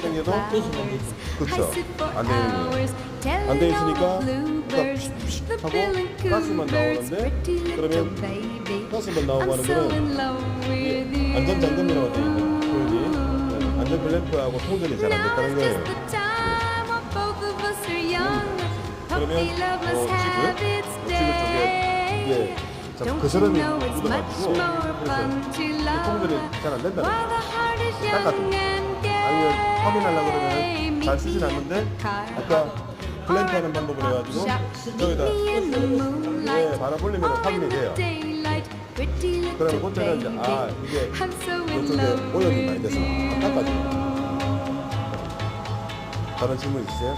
당겨도 그쵸 안 되는 거예요. 안 돼 있으니까 하고 가스만 나오는데 그러면 가스만 나오고 하는 거는 이 안전장검이라고 되어 있는 표현이 안전 블랙하고 통전이 잘 안 됐다는 거예요. 그러면 지금 쪽에 이게 그스름이 묻어가지고 그래서 통전이 잘 안 된다는 거예요. 닦아줍니다. 아니면 확인하려고 그러면 잘 쓰진 않는데 아까 클램프 하는 방법을 해가지고 저기다 바람 불리면 확인이 돼요. 그러면 그때는 이제 이게 이쪽에 오염이 많이 돼서 닦아줘요. 다른 질문 있으세요?